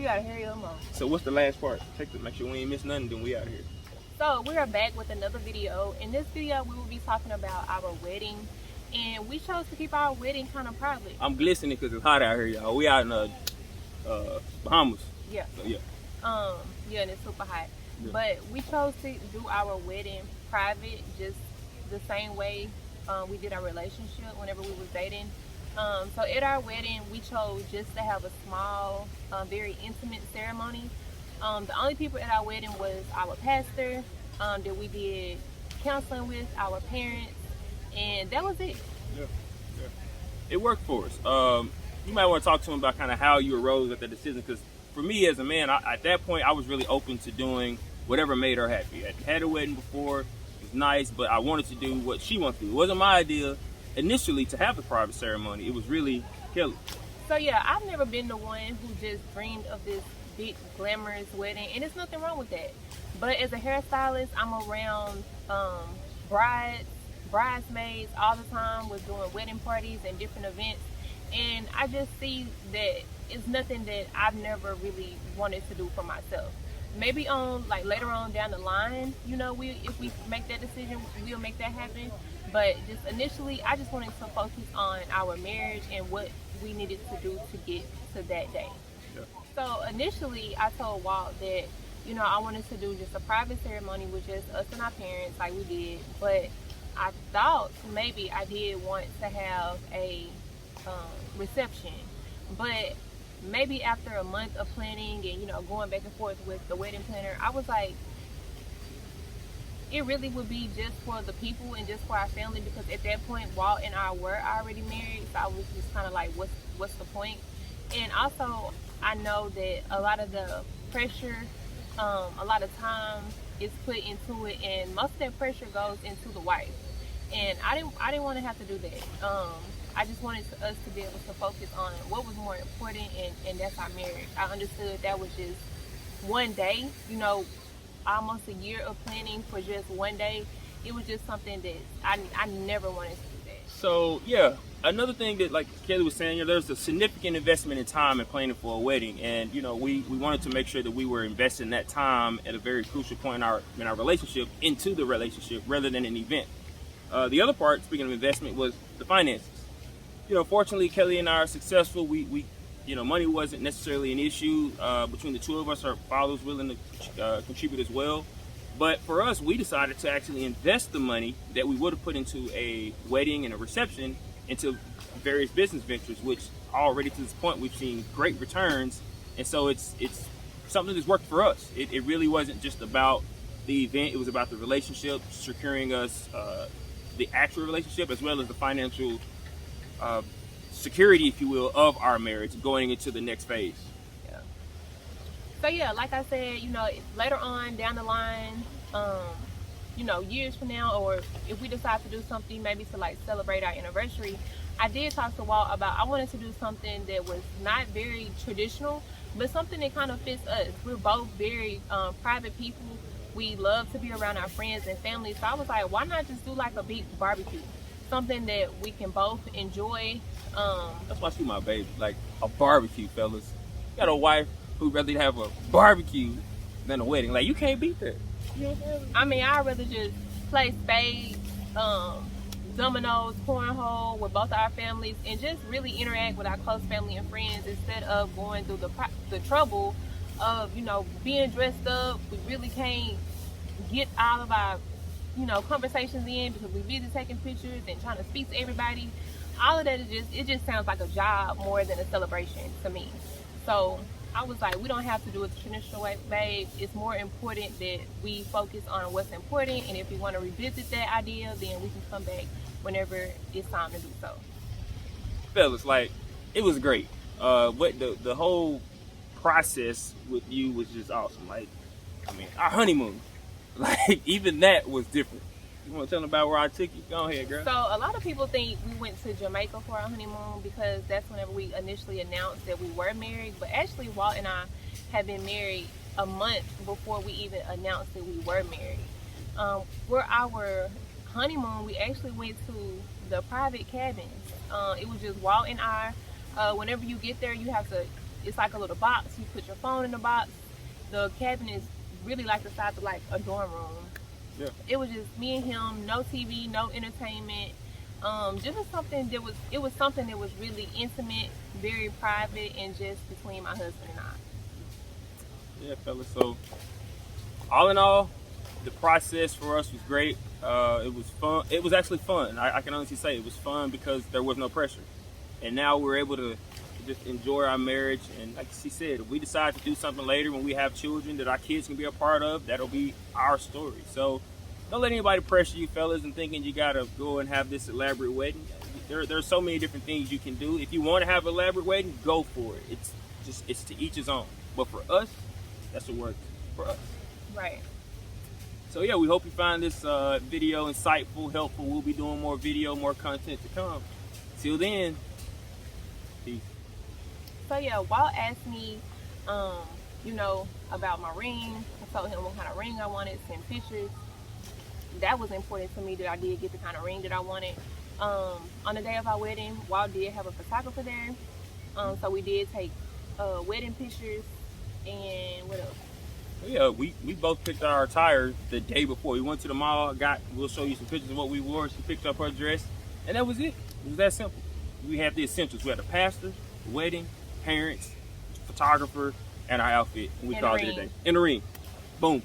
we gotta hurry up on. So what's the last part? Make sure we ain't miss nothing, then we out here. So we are back with another video. In this video, we will be talking about our wedding, and we chose to keep our wedding kind of private. I'm glistening because it's hot out here, y'all. We out in Bahamas. Yeah. So, yeah. Yeah, and it's super hot. Yeah. But we chose to do our wedding private, just the same way we did our relationship whenever we was dating. So at our wedding, we chose just to have a small, very intimate ceremony. The only people at our wedding was our pastor, that we did counseling with, our parents, and that was it. Yeah. It worked for us. You might want to talk to him about kind of how you arose at the decision, because for me as a man, at that point, I was really open to doing whatever made her happy. I had a wedding before, it was nice, but I wanted to do what she wanted to do. It wasn't my idea initially to have the private ceremony. It was really Kelly. So yeah, I've never been the one who just dreamed of this big glamorous wedding, and there's nothing wrong with that. But as a hairstylist, I'm around bridesmaids all the time. We're doing wedding parties and different events, and I just see that it's nothing that I've never really wanted to do for myself. Maybe on later on down the line, if we make that decision, we'll make that happen. But just initially, I just wanted to focus on our marriage and what we needed to do to get to that day. Yeah. So initially, I told Walt that, I wanted to do just a private ceremony with just us and our parents like we did. But I thought maybe I did want to have a reception. But maybe after a month of planning and, going back and forth with the wedding planner, I was like, it really would be just for the people and just for our family, because at that point, Walt and I were already married. So I was just kind of like, what's the point? And also, I know that a lot of the pressure, a lot of time is put into it, and most of that pressure goes into the wife. And I didn't want to have to do that. I just wanted us to be able to focus on what was more important, and that's our marriage. I understood that was just one day, almost a year of planning for just one day. It was just something that I never wanted to do that. So yeah, another thing that, like Kelly was saying, there's a significant investment in time in planning for a wedding, and we wanted to make sure that we were investing that time at a very crucial point in our relationship into the relationship rather than an event. The other part, speaking of investment, was the finances. Fortunately, Kelly and I are successful. We money wasn't necessarily an issue between the two of us. Our father was willing to contribute as well. But for us, we decided to actually invest the money that we would have put into a wedding and a reception into various business ventures, which already to this point we've seen great returns. And so it's something that's worked for us. It really wasn't just about the event. It was about the relationship, securing us the actual relationship as well as the financial security, if you will, of our marriage going into the next phase. Yeah. So yeah, like I said, later on down the line, years from now, or if we decide to do something maybe to celebrate our anniversary, I did talk to Walt about I wanted to do something that was not very traditional, but something that kind of fits us. We're both very private people. We love to be around our friends and family. So I was like, why not just do a big barbecue? Something that we can both enjoy. That's why she's my baby. Like a barbecue, fellas. You got a wife who'd rather have a barbecue than a wedding. You can't beat that. I mean, I'd rather just play spades, dominoes, cornhole with both our families, and just really interact with our close family and friends instead of going through the trouble of being dressed up. We really can't get all of our conversations in because we're busy taking pictures and trying to speak to everybody. All of that it just sounds like a job more than a celebration to me. So I was like, we don't have to do it the traditional way, babe. It's more important that we focus on what's important, and if we want to revisit that idea, then we can come back whenever it's time to do so. Fellas, it was great. What the whole process with you was just awesome. Our honeymoon, even that was different. You want to tell them about where I took you? Go ahead, girl. So a lot of people think we went to Jamaica for our honeymoon because that's whenever we initially announced that we were married. But actually, Walt and I had been married a month before we even announced that we were married. For our honeymoon, we actually went to the private cabins. It was just Walt and I. Whenever you get there, you have to it's like a little box. You put your phone in the box. The cabin is really like the size of like a dorm room. Yeah. It was just me and him, no TV, no entertainment. Just it was something that was really intimate, very private, and just between my husband and I. Yeah, fellas. So, all in all, the process for us was great. It was fun. It was actually fun. I can honestly say it was fun because there was no pressure. And now we're able to just enjoy our marriage. And like she said, if we decide to do something later when we have children that our kids can be a part of, that'll be our story. So don't let anybody pressure you, fellas, and thinking you gotta go and have this elaborate wedding. There's so many different things you can do. If you want to have an elaborate wedding, go for it. It's to each his own. But for us, that's what works for us. Right. So yeah, we hope you find this video insightful, helpful. We'll be doing more video, more content to come. Till then, peace. So yeah, Walt asked me, about my ring. I told him what kind of ring I wanted, send pictures. That was important to me that I did get the kind of ring that I wanted. On the day of our wedding, Walt did have a photographer there. So we did take wedding pictures, and what else? Yeah, we both picked out our attire the day before. We went to the mall, we'll show you some pictures of what we wore. She picked up her dress, and that was it. It was that simple. We had the essentials. We had a pastor, wedding, parents, photographer, and our outfit. And we called it a day. In the ring. Boom.